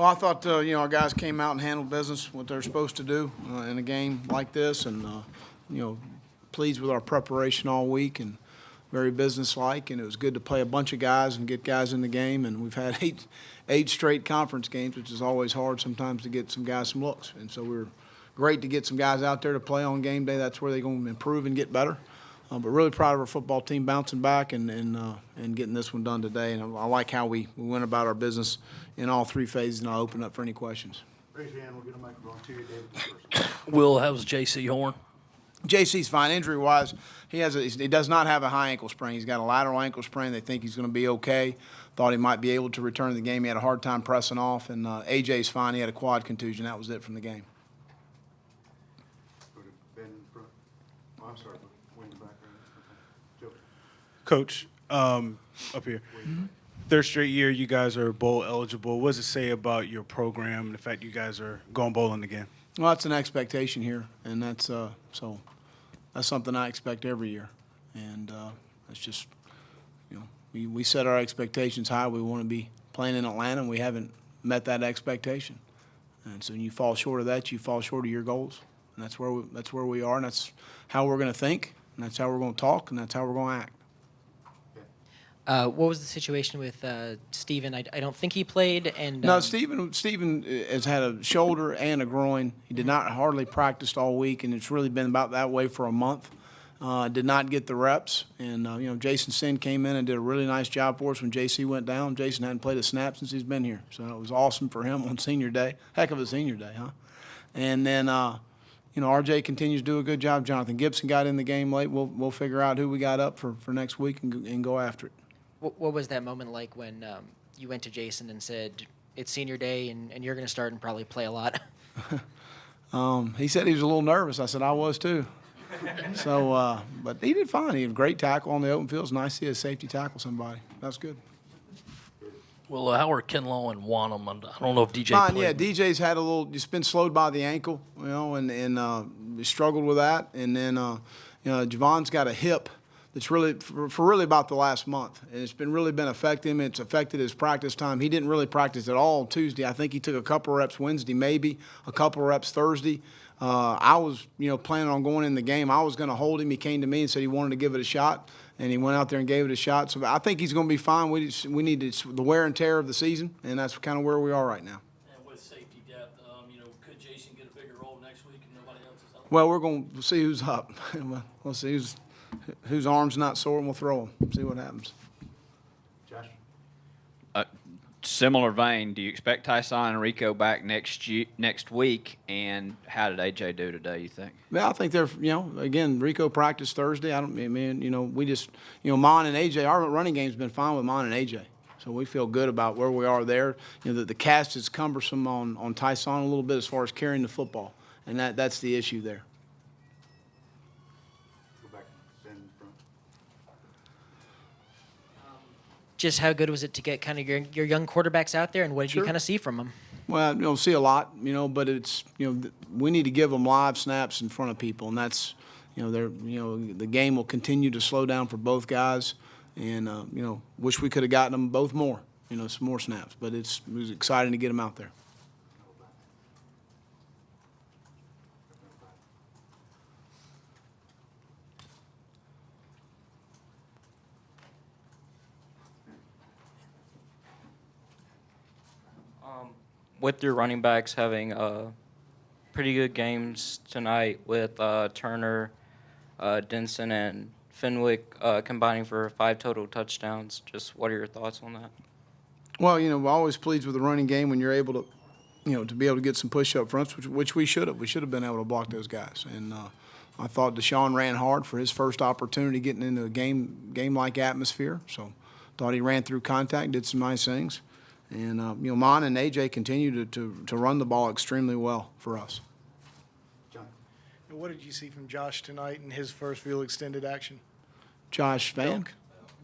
Well, I thought, our guys came out and handled business, what they're supposed to do in a game like this, and, pleased with our preparation all week and very businesslike, and it was good to play a bunch of guys and get guys in the game, and we've had eight straight conference games, which is always hard sometimes to get some guys some looks, and so we're great to get some guys out there to play on game day. That's where they're going to improve and get better. But really proud of our football team bouncing back and getting this one done today. And I like how we went about our business in all three phases, and I'll open up for any questions. Raise your hand. We'll get a microphone to you, David. Will, how's J.C. Horn? JC's fine. Injury-wise, he does not have a high ankle sprain. He's got a lateral ankle sprain. They think he's going to be okay. Thought he might be able to return to the game. He had a hard time pressing off. And AJ's fine. He had a quad contusion. That was it from the game. Ben in front. Oh, I'm sorry. Way in the back. Joe. Coach, up here. Third straight year you guys are bowl eligible. What does it say about your program and the fact you guys are going bowling again? Well, that's an expectation here, and that's something I expect every year. And it's just, we set our expectations high. We want to be playing in Atlanta, and we haven't met that expectation. And so when you fall short of that, you fall short of your goals. And that's where we are, and that's how we're going to think, and that's how we're going to talk, and that's how we're going to act. What was the situation with Steven? I don't think he played. And No, Steven has had a shoulder and a groin. He did not hardly practiced all week, and it's really been about that way for a month. Did not get the reps. And, Jason Sin came in and did a really nice job for us when JC went down. Jason hadn't played a snap since he's been here. So it was awesome for him on senior day. Heck of a senior day, huh? And then, RJ continues to do a good job. Jonathan Gibson got in the game late. We'll figure out who we got up for next week and go after it. What was that moment like when you went to Jason and said, it's senior day and you're going to start and probably play a lot? He said he was a little nervous. I said I was too. So, but he did fine. He had a great tackle on the open field. It's nice to see a safety tackle somebody. That's good. Well, how are Kinlaw and Wanham? I don't know if DJ Fine, played. yeah. DJ's had a little. Just been slowed by the ankle, and struggled with that. And then, Javon's got a hip that's really for really about the last month, and it's really been affecting him. It's affected his practice time. He didn't really practice at all Tuesday. I think he took a couple reps Wednesday, maybe a couple reps Thursday. I was, planning on going in the game. I was going to hold him. He came to me and said he wanted to give it a shot, and he went out there and gave it a shot. So I think he's going to be fine. We need the wear and tear of the season, and that's kind of where we are right now. And with safety depth, could Jason get a bigger role next week and nobody else is up? Well, we're going to see who's up. We'll see whose arm's not sore, and we'll throw them. See what happens. Josh. Similar vein, do you expect Tyson and Rico back next week? And how did AJ do today, you think? Yeah, I think they're, again, Rico practiced Thursday. We just, Mon and AJ, our running game's been fine with Mon and AJ. So we feel good about where we are there. The cast is cumbersome on Tyson a little bit as far as carrying the football, and that's the issue there. Just how good was it to get kind of your young quarterbacks out there, and what did you kind of see from them? Well, see a lot, but it's, we need to give them live snaps in front of people, and that's, the game will continue to slow down for both guys, and, wish we could have gotten them both more, some more snaps, but it was exciting to get them out there. With your running backs having pretty good games tonight with Turner, Denson, and Fenwick combining for 5 total touchdowns, just what are your thoughts on that? Well, we're always pleased with the running game when you're able to, to be able to get some push-up fronts, which we should have. We should have been able to block those guys. And I thought Deshaun ran hard for his first opportunity getting into a game-like atmosphere. So thought he ran through contact, did some nice things. And, Mon and AJ continue to run the ball extremely well for us. John. And what did you see from Josh tonight in his first real extended action? Josh Van?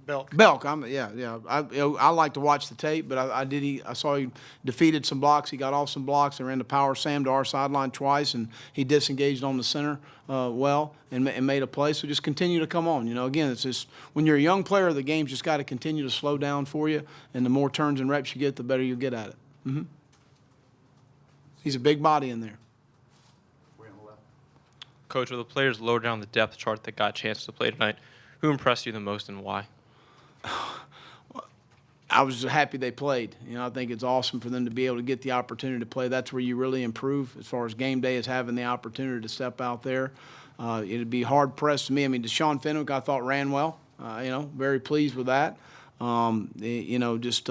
Belk. I like to watch the tape, but I saw he defeated some blocks. He got off some blocks. They ran the power Sam to our sideline twice, and he disengaged on the center and made a play. So just continue to come on. Again, it's just when you're a young player, the game's just got to continue to slow down for you, and the more turns and reps you get, the better you get at it. Mm-hmm. He's a big body in there. Way on the left. Coach, of the players lower down the depth chart that got a chance to play tonight, who impressed you the most and why? I was just happy they played. I think it's awesome for them to be able to get the opportunity to play. That's where you really improve as far as game day is having the opportunity to step out there. It'd be hard pressed to me. I mean, Deshaun Fenwick, I thought ran well. Very pleased with that. Just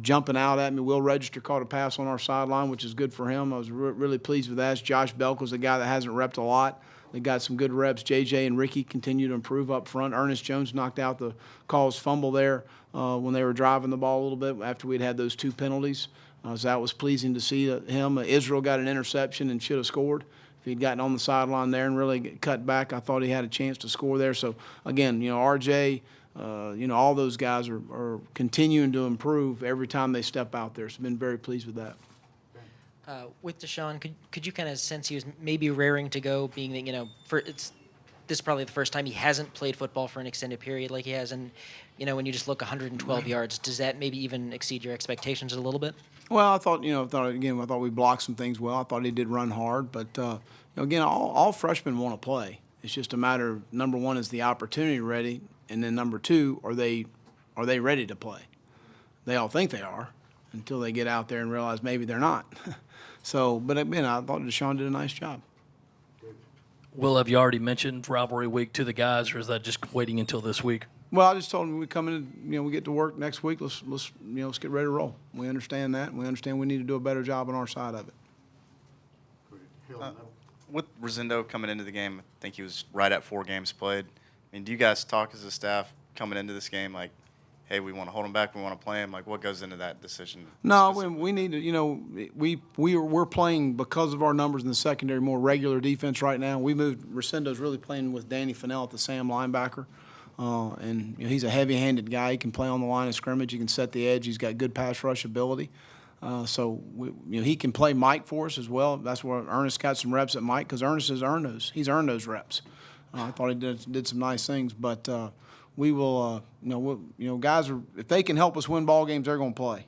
jumping out at me. Will Register caught a pass on our sideline, which is good for him. I was really pleased with that. Josh Belk was a guy that hasn't repped a lot. They got some good reps. JJ and Ricky continue to improve up front. Ernest Jones knocked out the Call's fumble there when they were driving the ball a little bit after we'd had those 2 penalties. So that was pleasing to see him. Israel got an interception and should have scored. If he'd gotten on the sideline there and really cut back, I thought he had a chance to score there. So, again, RJ, all those guys are continuing to improve every time they step out there. So I've been very pleased with that. With Deshaun, could you kind of sense he was maybe raring to go, being that this is probably the first time he hasn't played football for an extended period like he has, and when you just look 112 yards, does that maybe even exceed your expectations a little bit? Well, I thought we blocked some things well. I thought he did run hard, but again, all freshmen want to play. It's just a matter of number one, is the opportunity ready, and then number two, are they ready to play? They all think they are until they get out there and realize maybe they're not. So, but again, I thought Deshaun did a nice job. Will, have you already mentioned rivalry week to the guys, or is that just waiting until this week? Well, I just told them we come in, we get to work next week. Let's get ready to roll. We understand that. And we understand we need to do a better job on our side of it. Hill in the middle. With Rosendo coming into the game, I think he was right at 4 games played. I mean, do you guys talk as a staff coming into this game like, hey, we want to hold him back, we want to play him? Like, what goes into that decision? No, we need to, we're playing because of our numbers in the secondary, more regular defense right now. We moved, Rosendo's really playing with Danny Fennell at the Sam linebacker. And he's a heavy-handed guy. He can play on the line of scrimmage. He can set the edge. He's got good pass rush ability. So he can play Mike for us as well. That's where Ernest got some reps at Mike, because Ernest has earned those. He's earned those reps. I thought he did some nice things, but we will. Guys are, if they can help us win ball games, they're going to play.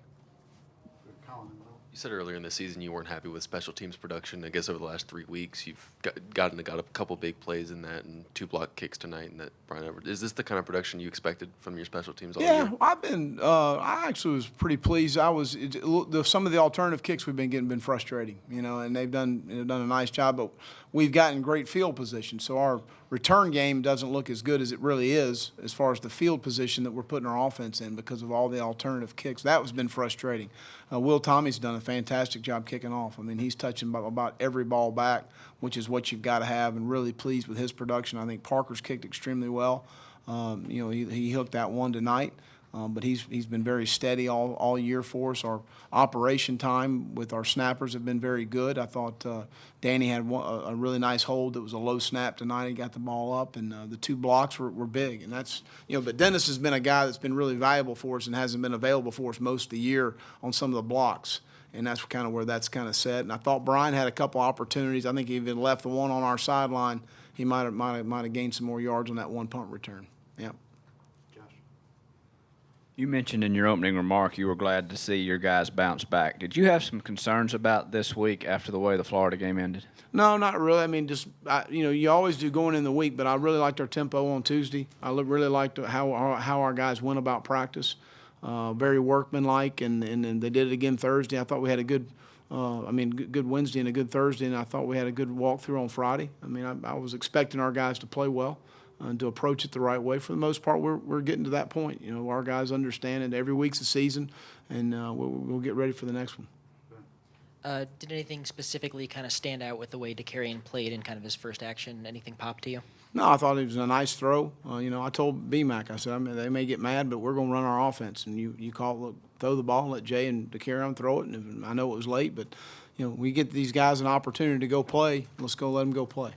Colin in the middle. You said earlier in the season you weren't happy with special teams production. I guess over the last 3 weeks you've got a couple big plays in that and 2 block kicks tonight. And that Brian Edwards, is this the kind of production you expected from your special teams all year? I actually was pretty pleased. Some of the alternative kicks we've been getting been frustrating, and they've done a nice job. But we've gotten great field position, so our return game doesn't look as good as it really is as far as the field position that we're putting our offense in because of all the alternative kicks. That has been frustrating. Will Tommy's done a fantastic job kicking off. I mean, he's touching about every ball back, which is what you've got to have, and really pleased with his production. I think Parker's kicked extremely well. He hooked that one tonight. But he's been very steady all year for us. Our operation time with our snappers have been very good. I thought Danny had a really nice hold that was a low snap tonight. He got the ball up, and the 2 blocks were big. And that's, but Dennis has been a guy that's been really valuable for us and hasn't been available for us most of the year on some of the blocks. And that's kind of where that's kind of set. And I thought Brian had a couple opportunities. I think he even left the one on our sideline. He might have gained some more yards on that 1 punt return. Yeah. You mentioned in your opening remark you were glad to see your guys bounce back. Did you have some concerns about this week after the way the Florida game ended? No, not really. I mean, you always do going in the week, but I really liked our tempo on Tuesday. I really liked how our guys went about practice. Very workmanlike, and they did it again Thursday. I thought we had a good Wednesday and a good Thursday, and I thought we had a good walkthrough on Friday. I mean, I was expecting our guys to play well and to approach it the right way. For the most part, we're getting to that point. Our guys understand it. Every week's a season, and we'll get ready for the next one. Did anything specifically kind of stand out with the way DeCarrion played in kind of his first action? Anything pop to you? No, I thought it was a nice throw. I told BMAC, I said, they may get mad, but we're going to run our offense. And you throw the ball, let Jay and DeCarrion throw it. And I know it was late, but we get these guys an opportunity to go play. Let's go let them go play.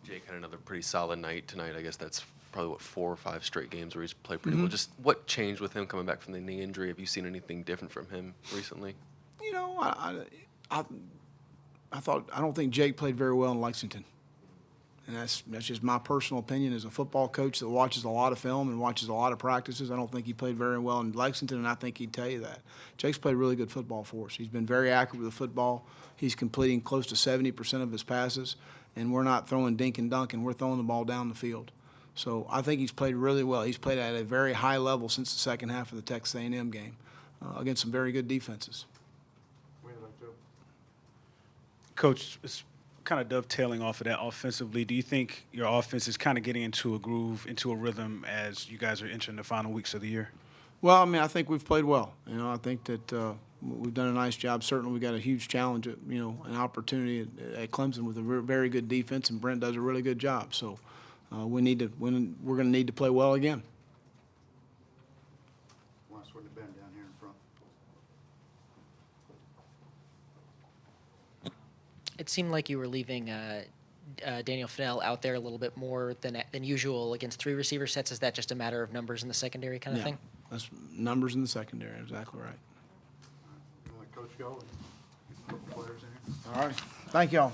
Jake had another pretty solid night tonight. I guess that's probably 4 or 5 straight games where he's played pretty well. Just what changed with him coming back from the knee injury? Have you seen anything different from him recently? I don't think Jake played very well in Lexington. And that's just my personal opinion as a football coach that watches a lot of film and watches a lot of practices. I don't think he played very well in Lexington, and I think he'd tell you that. Jake's played really good football for us. He's been very accurate with the football. He's completing close to 70% of his passes, and we're not throwing dink and dunk, and we're throwing the ball down the field. So I think he's played really well. He's played at a very high level since the second half of the Texas A&M game against some very good defenses. Win back, Joe. Coach, it's kind of dovetailing off of that offensively. Do you think your offense is kind of getting into a groove, into a rhythm as you guys are entering the final weeks of the year? Well, I mean, I think we've played well. You know, I think that we've done a nice job. Certainly, we got a huge challenge, an opportunity at Clemson with a very good defense, and Brent does a really good job. So we're going to need to play well again. Want to swing the Ben down here in front. It seemed like you were leaving Daniel Fennell out there a little bit more than usual against 3 receiver sets. Is that just a matter of numbers in the secondary kind of thing? That's numbers in the secondary. Exactly right. You want to let Coach go and put the players in here? All right. Thank y'all.